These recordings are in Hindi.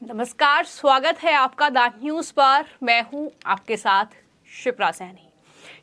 नमस्कार, स्वागत है आपका द न्यूज पर। मैं हूं आपके साथ शिप्रा सैनी।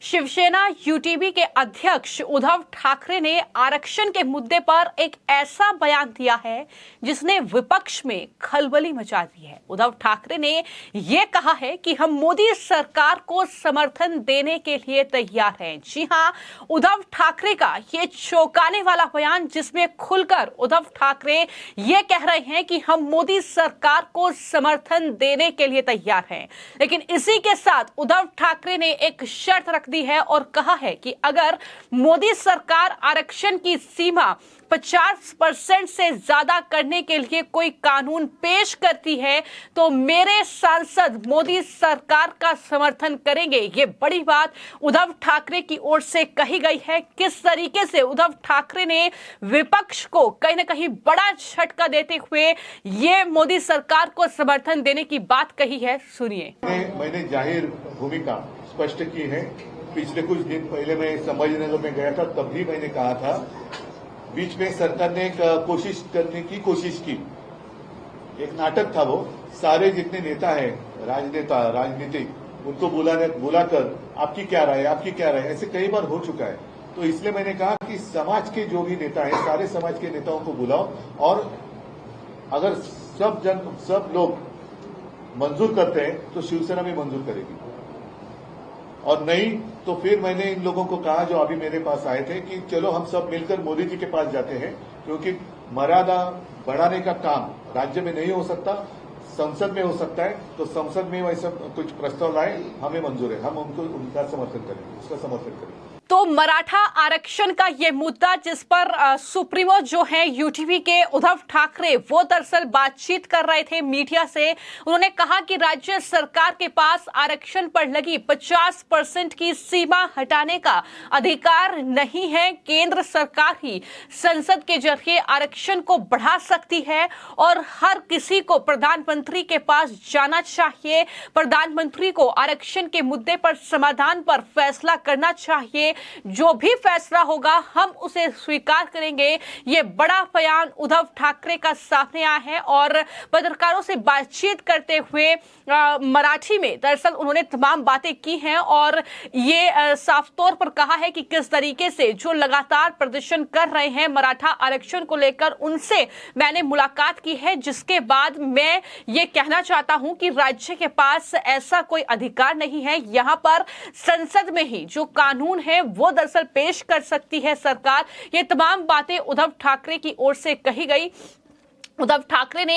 शिवसेना यूटीवी के अध्यक्ष उद्धव ठाकरे ने आरक्षण के मुद्दे पर एक ऐसा बयान दिया है जिसने विपक्ष में खलबली मचा दी है। उद्धव ठाकरे ने यह कहा है कि हम मोदी सरकार को समर्थन देने के लिए तैयार हैं। जी हां, उद्धव ठाकरे का ये चौंकाने वाला बयान जिसमें खुलकर उद्धव ठाकरे ये कह रहे हैं कि हम मोदी सरकार को समर्थन देने के लिए तैयार हैं। लेकिन इसी के साथ उद्धव ठाकरे ने एक शर्त रख दी है और कहा है कि अगर मोदी सरकार आरक्षण की सीमा 50% से ज्यादा करने के लिए कोई कानून पेश करती है तो मेरे सांसद मोदी सरकार का समर्थन करेंगे। ये बड़ी बात उद्धव ठाकरे की ओर से कही गई है। किस तरीके से उद्धव ठाकरे ने विपक्ष को कहीं ना कहीं बड़ा झटका देते हुए ये मोदी सरकार को समर्थन देने की बात कही है, सुनिए। मैंने जाहिर भूमिका स्पष्ट की है। पिछले कुछ दिन पहले मैं संभाजीनगर में गया था, तब भी मैंने कहा था। बीच में सरकार ने एक कोशिश करने की कोशिश की, एक नाटक था वो। सारे जितने नेता हैं, राजनीतिक, उनको बुलाकर आपकी क्या राय है, आपकी क्या राय है, ऐसे कई बार हो चुका है। तो इसलिए मैंने कहा कि समाज के जो भी नेता हैं, सारे समाज के नेताओं को बुलाओ और अगर सब लोग मंजूर करते हैं तो शिवसेना भी मंजूर करेगी, और नहीं तो फिर मैंने इन लोगों को कहा जो अभी मेरे पास आए थे कि चलो हम सब मिलकर मोदी जी के पास जाते हैं, क्योंकि मर्यादा बढ़ाने का काम राज्य में नहीं हो सकता, संसद में हो सकता है। तो संसद में वैसा कुछ प्रस्ताव लाए, हमें मंजूर है, हम उनका समर्थन करेंगे, उसका समर्थन करेंगे। तो मराठा आरक्षण का ये मुद्दा जिस पर सुप्रीमो जो है यूटीवी के उद्धव ठाकरे, वो दरअसल बातचीत कर रहे थे मीडिया से। उन्होंने कहा कि राज्य सरकार के पास आरक्षण पर लगी 50% की सीमा हटाने का अधिकार नहीं है। केंद्र सरकार ही संसद के जरिए आरक्षण को बढ़ा सकती है और हर किसी को प्रधानमंत्री के पास जाना चाहिए। प्रधानमंत्री को आरक्षण के मुद्दे पर समाधान पर फैसला करना चाहिए। जो भी फैसला होगा हम उसे स्वीकार करेंगे। ये बड़ा बयान उद्धव ठाकरे का सामने आया है और पत्रकारों से बातचीत करते हुए मराठी में दरअसल उन्होंने तमाम बातें की हैं और ये साफ तौर पर कहा है कि किस तरीके से जो लगातार प्रदर्शन कर रहे हैं मराठा आरक्षण को लेकर, उनसे मैंने मुलाकात की है, जिसके बाद मैं ये कहना चाहता हूं कि राज्य के पास ऐसा कोई अधिकार नहीं है। यहां पर संसद में ही जो कानून है वो दरअसल पेश कर सकती है सरकार। ये तमाम बातें उद्धव ठाकरे की ओर से कही गई। उद्धव ठाकरे ने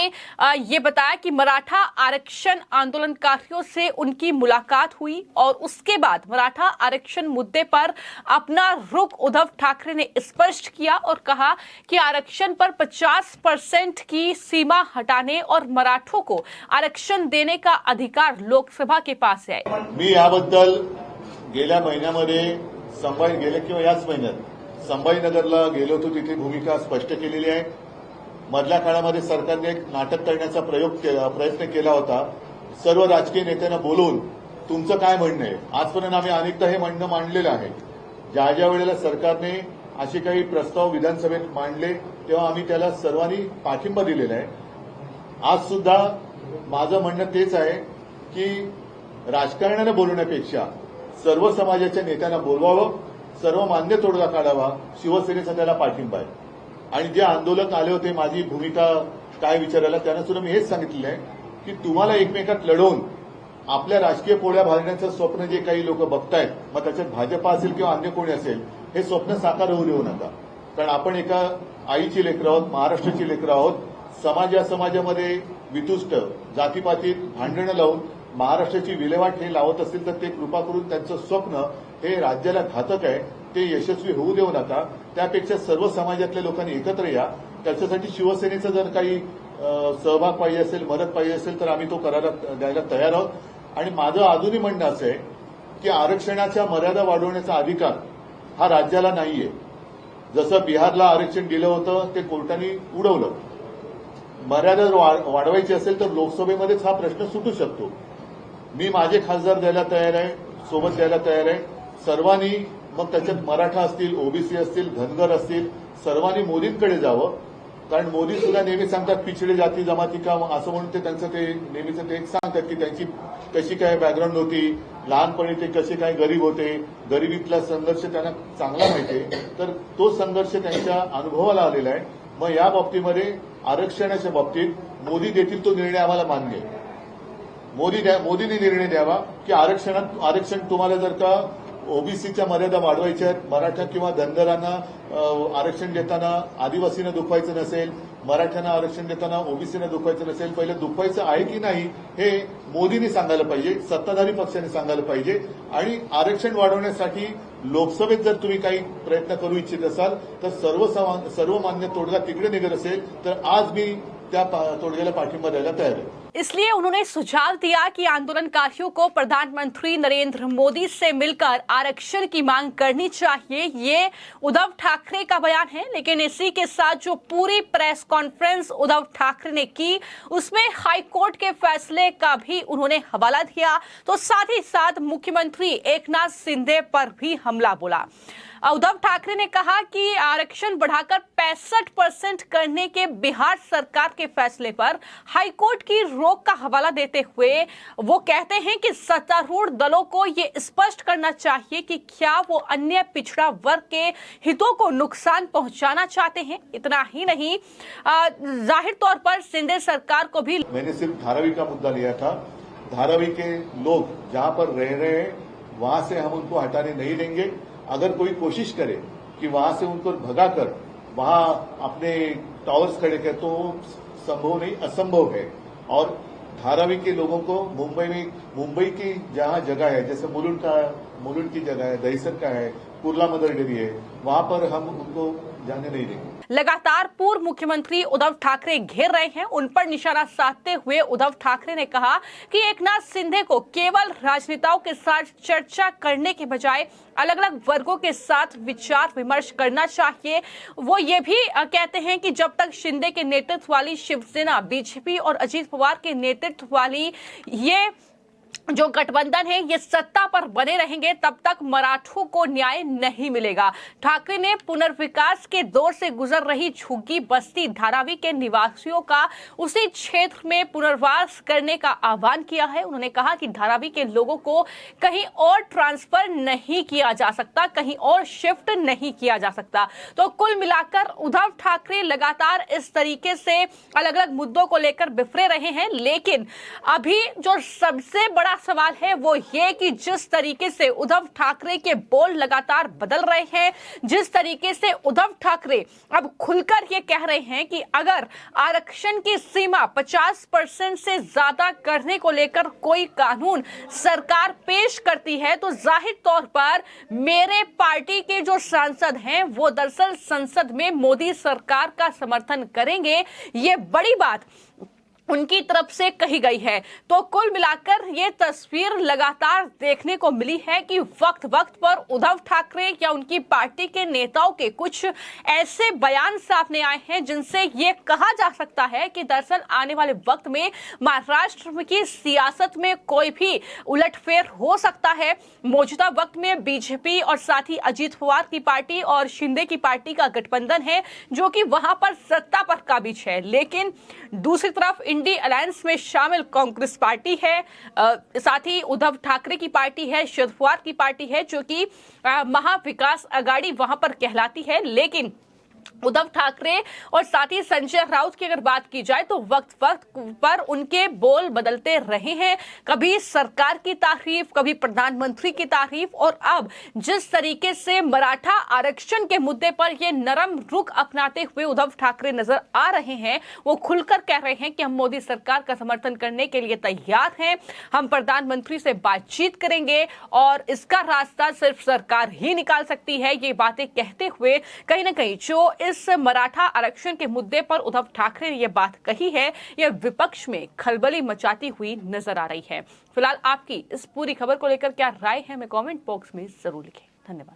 ये बताया कि मराठा आरक्षण आंदोलनकारियों से उनकी मुलाकात हुई और उसके बाद मराठा आरक्षण मुद्दे पर अपना रुख उद्धव ठाकरे ने स्पष्ट किया और कहा कि आरक्षण पर 50% की सीमा हटाने और मराठों को आरक्षण देने का अधिकार लोकसभा के पास है। मी याबद्दल गेल्या महिन्यामध्ये गेल्या किंवा याच महिन्यात संभाजीनगरला गेलो होतो, तिथे भूमिका स्पष्ट केलेली आहे। मधल्या काळामध्ये सरकारने एक नाटक करण्याचा प्रयत्न केला होता, सर्व राजकीय नेत्यांना बोलवून तुमचं काय म्हणणं आहे। आजपर्यंत आम्ही अनेकदा हे म्हणणं मांडलेलं आहे। ज्या ज्या वेळेला सरकारने असे काही प्रस्ताव विधानसभेत मांडले तेव्हा आम्ही त्याला सर्वांनी पाठिंबा दिलेला आहे। आज सुद्धा माझं म्हणणं तेच आहे की राजकारणाने बोलण्यापेक्षा सर्व समाजाच्या नेत्यांना बोलवावं, सर्व मान्य तोडगा काढावा, शिवसेनेचा त्याला पाठिंबा आहे। आणि जे आंदोलक आले होते माझी भूमिका काय विचारायला, त्यांना सुद्धा मी हेच सांगितलेलं आहे की तुम्हाला एकमेकात लढवून आपल्या राजकीय पोळ्या भाजण्याचं स्वप्न जे काही लोक बघतायत, मग त्याच्यात भाजपा असेल किंवा अन्य कोणी असेल, हे स्वप्न साकार होऊ देऊ नका। कारण आपण एका आईची लेकरं आहोत, महाराष्ट्राची लेकरं आहोत। समाजामध्ये वितुष्ट जातीपातीत भांडणं लावून महाराष्ट्राची विल्हेवाट हे लावत असतील तर ते कृपा करून त्यांचं स्वप्न हे राज्याला घातक आहे, ते यशस्वी होऊ देऊ नका। त्यापेक्षा सर्व समाजातल्या लोकांनी एकत्र या। त्याच्यासाठी शिवसेनेचा जर काही सहभाग पाहिजे असेल, मदत पाहिजे असेल तर आम्ही तो द्यायला तयार आहोत। आणि माझं अजूनही म्हणणं असं आहे की आरक्षणाच्या मर्यादा वाढवण्याचा अधिकार हा राज्याला नाहीये। जसं बिहारला आरक्षण दिलं होतं ते कोर्टाने उडवलं। मर्यादा वाढवायची असेल तर लोकसभेमध्येच हा प्रश्न सुटू शकतो। मी माझे खासदार द्यायला तयार आहे, सोबत द्यायला तयार आहे। सर्वांनी, मग त्याच्यात मराठा असतील, ओबीसी असतील, धनगर असतील, सर्वांनी मोदींकडे जावं कारण मोदी सुद्धा नेहमी सांगतात पिछडे जाती जमाती का असं म्हणून ते त्यांचं ते नेहमीच ते सांगतात की त्यांची कशी काय बॅकग्राऊंड होती, लहानपणी ते कसे काय गरीब होते, गरिबीतला संघर्ष त्यांना चांगला माहिती आहे. तर तो संघर्ष त्यांच्या अनुभवाला आलेला आहे. मग या बाबतीमध्ये आरक्षणाच्या बाबतीत मोदी देतील तो निर्णय आम्हाला मान्य आहे. मोदींनी निर्णय द्यावा की आरक्षण तुम्हाला जर का ओबीसीच्या मर्यादा वाढवायच्या आहेत, मराठा किंवा धनगरांना आरक्षण देताना आदिवासीनं दुखवायचं नसेल, मराठ्यांना आरक्षण देताना ओबीसीनं दुखवायचं नसेल, पहिलं दुखवायचं आहे की नाही हे मोदींनी सांगायला पाहिजे, सत्ताधारी पक्षाने सांगायला पाहिजे. आणि आरक्षण वाढवण्यासाठी लोकसभेत जर तुम्ही काही प्रयत्न करू इच्छित असाल तर सर्वमान्य तोडगा तिकडे निघत असेल तर आज मी त्या तोडग्याला पाठिंबा द्यायला तयार आहे. इसलिए उन्होंने सुझाव दिया कि आंदोलनकारियों को प्रधानमंत्री नरेंद्र मोदी से मिलकर आरक्षण की मांग करनी चाहिए. ये उद्धव ठाकरे का बयान है, लेकिन इसी के साथ जो पूरी प्रेस कॉन्फ्रेंस उद्धव ठाकरे ने की उसमें हाईकोर्ट के फैसले का भी उन्होंने हवाला दिया. तो साथ ही साथ मुख्यमंत्री एकनाथ शिंदे पर भी हमला बोला. उद्धव ठाकरे ने कहा कि आरक्षण बढ़ाकर 65% करने के बिहार सरकार के फैसले पर हाईकोर्ट की रोक का हवाला देते हुए वो कहते हैं कि सत्तारूढ़ दलों को ये स्पष्ट करना चाहिए कि क्या वो अन्य पिछड़ा वर्ग के हितों को नुकसान पहुंचाना चाहते हैं. इतना ही नहीं, जाहिर तौर पर शिंदे सरकार को भी मैंने सिर्फ धारावी का मुद्दा लिया था. धारावी के लोग जहां पर रह रहे हैं वहां से हम उनको हटाने नहीं देंगे. अगर कोई कोशिश करे कि वहां से उनको भगाकर वहां अपने टावर्स खड़े कर तो संभव नहीं, असंभव है. और धारावी के लोगों को मुंबई की जहां जगह है, जैसे मुलुंड की जगह है, दहीसर का है, कुर्ला मदर डेयरी है, वहां पर हम उनको जाने नहीं देंगे. लगातार पूर्व मुख्यमंत्री उद्धव ठाकरे घेर रहे हैं. उन पर निशाना साधते हुए उद्धव ठाकरे ने कहा कि एकनाथ शिंदे को केवल राजनेताओं के साथ चर्चा करने के बजाय अलग अलग वर्गों के साथ विचार विमर्श करना चाहिए. वो ये भी कहते हैं कि जब तक शिंदे के नेतृत्व वाली शिवसेना, बीजेपी और अजीत पवार के नेतृत्व वाली ये जो गठबंधन है ये सत्ता पर बने रहेंगे तब तक मराठों को न्याय नहीं मिलेगा. ठाकरे ने पुनर्विकास के दौर से गुजर रही झुग्गी बस्ती धारावी के निवासियों का उसी क्षेत्र में पुनर्वास करने का आह्वान किया है. उन्होंने कहा कि धारावी के लोगों को कहीं और ट्रांसफर नहीं किया जा सकता, कहीं और शिफ्ट नहीं किया जा सकता. तो कुल मिलाकर उद्धव ठाकरे लगातार इस तरीके से अलग अलग मुद्दों को लेकर बिफरे रहे हैं. लेकिन अभी जो सबसे बड़ा सवाल है वो ये कि जिस तरीके से उद्धव ठाकरे के बोल लगातार बदल रहे हैं, जिस तरीके से उद्धव ठाकरे अब खुलकर ये कह रहे हैं कि अगर आरक्षण की सीमा 50% से ज्यादा करने को लेकर कोई कानून सरकार पेश करती है तो जाहिर तौर पर मेरे पार्टी के जो सांसद हैं वो दरअसल संसद में मोदी सरकार का समर्थन करेंगे. ये बड़ी बात उनकी तरफ से कही गई है. तो कुल मिलाकर ये तस्वीर लगातार देखने को मिली है कि वक्त वक्त पर उद्धव ठाकरे या उनकी पार्टी के नेताओं के कुछ ऐसे बयान सामने आए हैं जिनसे ये कहा जा सकता है कि दरअसल आने वाले वक्त में महाराष्ट्र की सियासत में कोई भी उलटफेर हो सकता है. मौजूदा वक्त में बीजेपी और साथ ही अजीत पवार की पार्टी और शिंदे की पार्टी का गठबंधन है जो कि वहां पर सत्ता पर काबिज है. लेकिन दूसरी तरफ इंडी अलायंस में शामिल कांग्रेस पार्टी है, साथ ही उद्धव ठाकरे की पार्टी है, शरद पवार की पार्टी है जो कि महाविकास आघाड़ी वहां पर कहलाती है. लेकिन उद्धव ठाकरे और साथ ही संजय राउत की अगर बात की जाए तो वक्त वक्त पर उनके बोल बदलते रहे हैं. कभी सरकार की तारीफ, कभी प्रधानमंत्री की तारीफ, और अब जिस तरीके से मराठा आरक्षण के मुद्दे पर ये नरम रुख अपनाते हुए उद्धव ठाकरे नजर आ रहे हैं, वो खुलकर कह रहे हैं कि हम मोदी सरकार का समर्थन करने के लिए तैयार हैं, हम प्रधानमंत्री से बातचीत करेंगे और इसका रास्ता सिर्फ सरकार ही निकाल सकती है. ये बातें कहते हुए कहीं ना कहीं जो इस मराठा आरक्षण के मुद्दे पर उद्धव ठाकरे ने यह बात कही है, यह विपक्ष में खलबली मचाती हुई नजर आ रही है. फिलहाल आपकी इस पूरी खबर को लेकर क्या राय है, हमें कमेंट बॉक्स में जरूर लिखें. धन्यवाद.